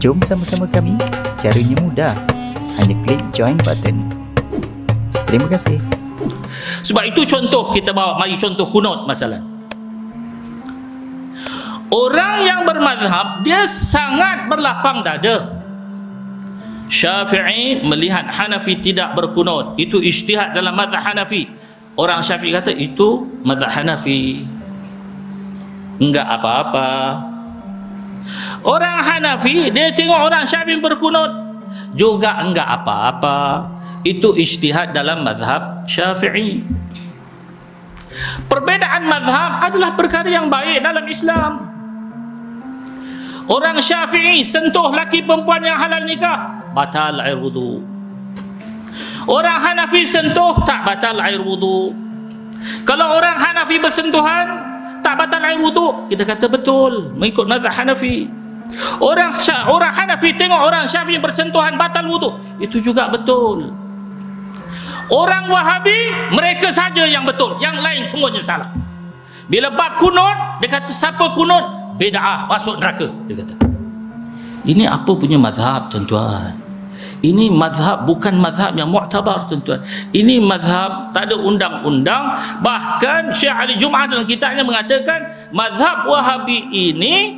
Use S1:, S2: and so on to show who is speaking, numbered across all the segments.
S1: Jom sama-sama kami. Caranya mudah. Hanya klik join button. Terima kasih.
S2: Sebab itu contoh kita bawa, mari contoh kunut masalah. Orang yang bermazhab dia sangat berlapang dada. Syafi'i melihat Hanafi tidak berkunut, itu ijtihad dalam mazhab Hanafi. Orang Syafi'i kata itu mazhab Hanafi, enggak apa-apa. Orang Hanafi dia tengok orang Syafi'i berkunut, juga enggak apa-apa. Itu ijtihad dalam mazhab Syafi'i. Perbedaan mazhab adalah perkara yang baik dalam Islam. Orang Syafi'i sentuh laki perempuan yang halal nikah, batal air wudu. Orang Hanafi sentuh, tak batal air wudu. Kalau orang Hanafi bersentuhan, tak batal air wudu, kita kata betul, mengikut mazhab Hanafi. Orang Hanafi tengok orang Syafi'i bersentuhan, batal wudu, itu juga betul. Orang Wahabi, mereka saja yang betul, yang lain semuanya salah. Bila bab kunut, dia kata siapa kunut bid'ah, masuk neraka, dia kata. Ini apa punya mazhab, tuan-tuan? Ini mazhab bukan mazhab yang mu'tabar, tuan-tuan. Ini mazhab tak ada undang-undang. Bahkan Syekh Ali Jum'ah dalam kitabnya mengatakan mazhab Wahabi ini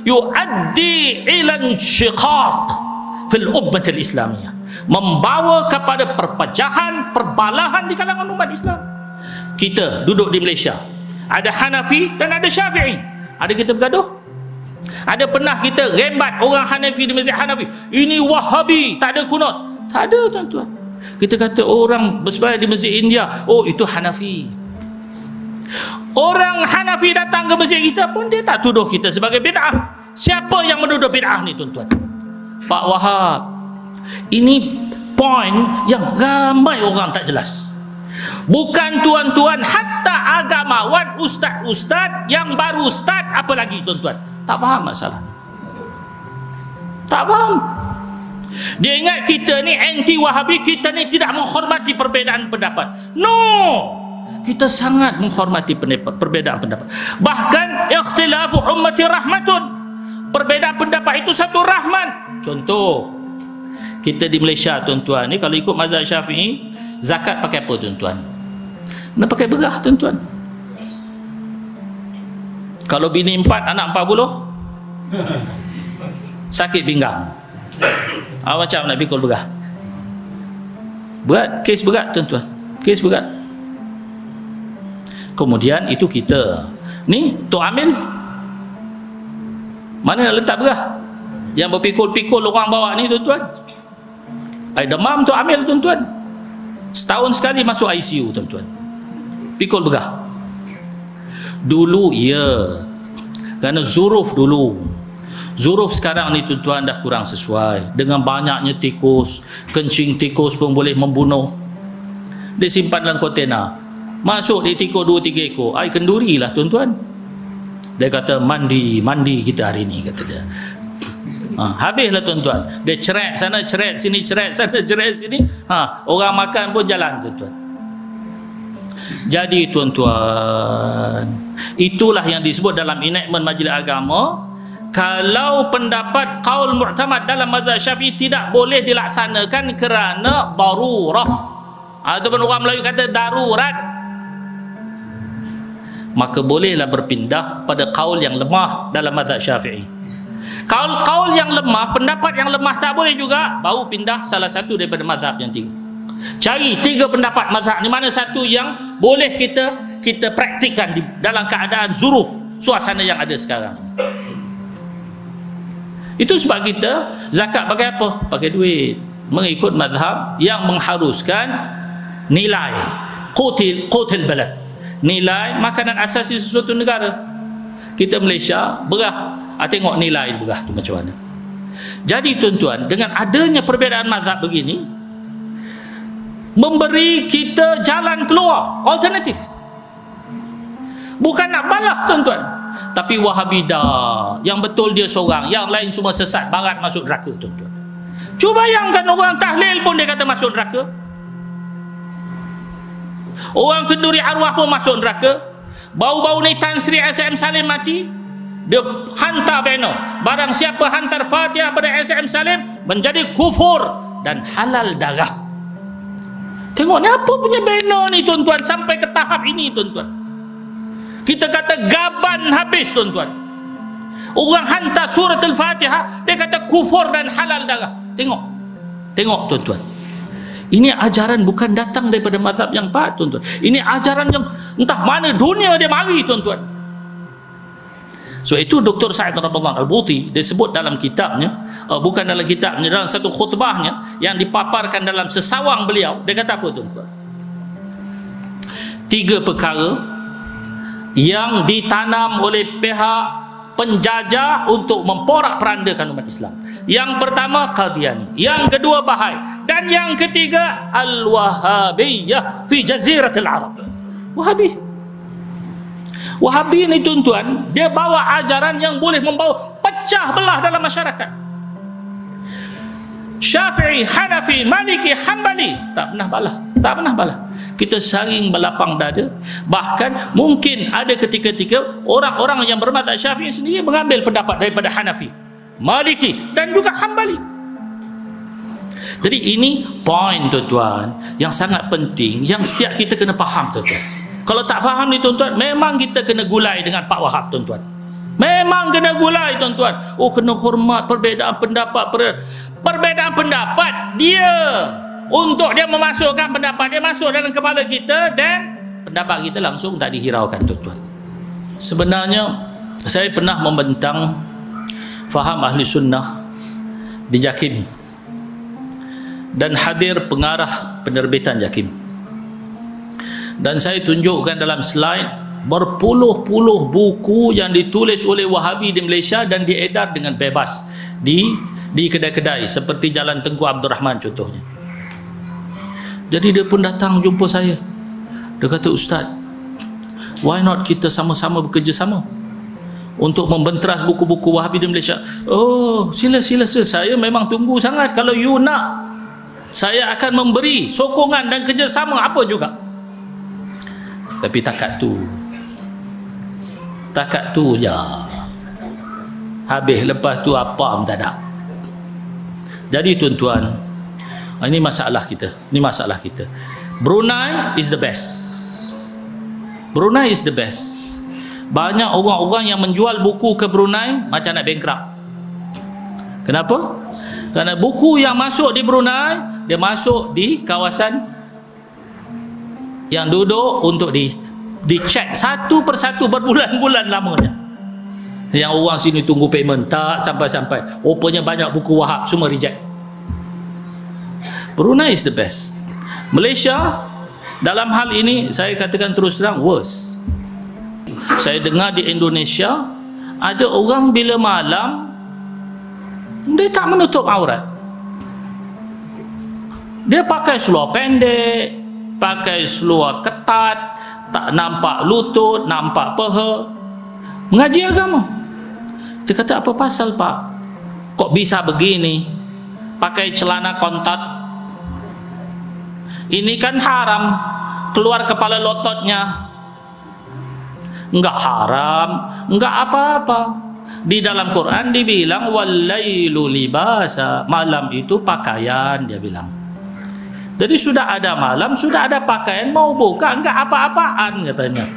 S2: yuaddi ila insyiqaq fil ummah al-islamiyah, membawa kepada perpecahan, perbalahan di kalangan umat Islam. Kita duduk di Malaysia, ada Hanafi dan ada Syafi'i. Ada kita bergaduh? Ada pernah kita rembat orang Hanafi di masjid Hanafi, ini Wahabi, tak ada kunut? Tak ada, tuan-tuan. Kita kata orang bersembahyang di masjid India, oh itu Hanafi. Orang Hanafi datang ke masjid kita pun dia tak tuduh kita sebagai bid'ah. Siapa yang menuduh bid'ah ni, tuan-tuan? Pak Wahab. Ini poin yang ramai orang tak jelas. Bukan tuan-tuan, hatta agamawan, ustaz-ustaz yang baru start, apa lagi tuan-tuan, tak faham masalah. Tak faham. Dia ingat kita ni anti Wahabi, kita ni tidak menghormati perbezaan pendapat. No, kita sangat menghormati perbezaan pendapat. Bahkan ikhtilafu ummati rahmatun, perbezaan pendapat itu satu rahmat. Contoh, kita di Malaysia, tuan-tuan ni kalau ikut mazhab Syafi'i, zakat pakai apa, tuan-tuan? Nak pakai berah, tuan-tuan. Kalau bini 4, anak 40, sakit pinggang, macam nak pikul berah. Berat, kes berat, tuan-tuan, kes berat. Kemudian itu kita ni Tok Amil, mana nak letak berah? Yang berpikul-pikul orang bawa ni, tuan-tuan, ada demam Tok Amil, tuan-tuan, setahun sekali masuk ICU, tuan-tuan, pikul berah. Dulu ya, kerana zuruf dulu. Zuruf sekarang ni, tuan-tuan, dah kurang sesuai. Dengan banyaknya tikus, kencing tikus pun boleh membunuh. Dia simpan dalam kontena, masuk di tikus 2-3 ekor, air kenduri lah, tuan-tuan. Dia kata mandi kita hari ni, kata dia. Habislah, tuan-tuan. Dia ceret sana, ceret sini, ceret sana, ceret sini. Orang makan pun jalan, tuan-tuan. Jadi, tuan-tuan, itulah yang disebut dalam enactment Majlis Agama, kalau pendapat qaul mu'tamad dalam mazhab Syafi'i tidak boleh dilaksanakan kerana darurah, ataupun orang Melayu kata darurat, maka bolehlah berpindah pada qaul yang lemah dalam mazhab Syafi'i. Qaul yang lemah, pendapat yang lemah tak boleh juga, baru pindah salah satu daripada mazhab yang 3. Cari 3 pendapat mazhab ni, mana satu yang boleh kita praktikkan dalam keadaan zuruf, suasana yang ada sekarang. Itu sebab kita zakat pakai apa? Pakai duit, mengikut mazhab yang mengharuskan nilai qutil balad, nilai makanan asasi sesuatu negara. Kita Malaysia berah, tengok nilai berah tu macam mana. Jadi, tuan-tuan, dengan adanya perbezaan mazhab begini, memberi kita jalan keluar, alternatif. Bukan nak balas, tuan-tuan. Tapi Wahabi dah, yang betul dia seorang, yang lain semua sesat, barat masuk neraka, tuan-tuan. Cuba bayangkan orang tahlil pun dia kata masuk neraka. Orang kenduri arwah pun masuk neraka. Bau-bau ni Tan Sri SM Salim mati, dia hantar banner, barang siapa hantar Fatihah pada SAM Salim menjadi kufur dan halal darah. Tengok ni apa punya banner ni tuan-tuan, sampai ke tahap ini tuan-tuan. Kita kata gaban habis tuan-tuan. Orang hantar surat Al-Fatihah, dia kata kufur dan halal darah. Tengok tuan-tuan, ini ajaran bukan datang daripada mazhab yang baik tuan-tuan. Ini ajaran yang entah mana dunia dia mari tuan-tuan. So itu Dr. Sa'id Ramadan Al-Buti dia sebut dalam kitabnya, bukan dalam kitabnya, dalam satu khutbahnya yang dipaparkan dalam sesawang beliau. Dia kata apa tuan-tuan? 3 perkara yang ditanam oleh pihak penjajah untuk memporak-perandakan umat Islam. Yang pertama Qadiani, yang kedua Bahai, dan yang ketiga Al-Wahabiyah fi Jaziratil Arab. Wahabi ni tuan-tuan, dia bawa ajaran yang boleh membawa pecah belah dalam masyarakat. Syafi'i, Hanafi, Maliki, Hambali tak pernah balah. Kita saling berlapang dada. Bahkan mungkin ada ketika-ketika orang-orang yang bermazhab Syafi'i sendiri mengambil pendapat daripada Hanafi, Maliki dan juga Hambali. Jadi ini poin tuan-tuan yang sangat penting, yang setiap kita kena faham tuan-tuan. Kalau tak faham ni tuan-tuan, memang kita kena gulai dengan Pak Wahab tuan-tuan. Memang kena gulai tuan-tuan. Oh, kena hormat perbezaan pendapat. Perbezaan pendapat dia, untuk dia memasukkan pendapat dia masuk dalam kepala kita, dan pendapat kita langsung tak dihiraukan tuan-tuan. Sebenarnya saya pernah membentang faham ahli sunnah di JAKIM dan hadir pengarah penerbitan JAKIM. Dan saya tunjukkan dalam slide berpuluh-puluh buku yang ditulis oleh Wahabi di Malaysia dan diedar dengan bebas di kedai-kedai seperti Jalan Tengku Abdul Rahman contohnya. Jadi dia pun datang jumpa saya. Dia kata, Ustaz, why not kita sama-sama bekerjasama untuk membenteras buku-buku Wahabi di Malaysia? Oh, sila. Saya memang tunggu sangat. Kalau you nak, saya akan memberi sokongan dan kerjasama apa juga. Tapi takat tu je. Habis, lepas tu apa pun tak ada. Jadi tuan-tuan, ini masalah kita. Brunei is the best. Banyak orang-orang yang menjual buku ke Brunei macam nak bankrupt. Kenapa? Kerana buku yang masuk di Brunei, dia masuk di kawasan yang duduk untuk dicek satu persatu berbulan-bulan lamanya. Yang orang sini tunggu payment tak sampai-sampai. Rupanya banyak buku Wahab semua reject. Brunei is the best. Malaysia dalam hal ini saya katakan terus terang worse. Saya dengar di Indonesia ada orang bila malam dia tak menutup aurat. Dia pakai seluar pendek, pakai seluar ketat, tak nampak lutut, nampak peha, mengaji agama. Dia kata, apa pasal Pak? Kok bisa begini? Pakai celana kontat. Ini kan haram, keluar kepala lototnya. Enggak haram, enggak apa-apa. Di dalam Quran dibilang wallailu libasa, malam itu pakaian, dia bilang. Jadi sudah ada malam, sudah ada pakaian, mau buka enggak apa-apaan katanya.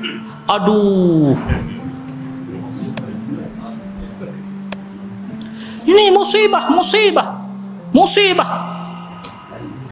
S2: Aduh. Ini musibah.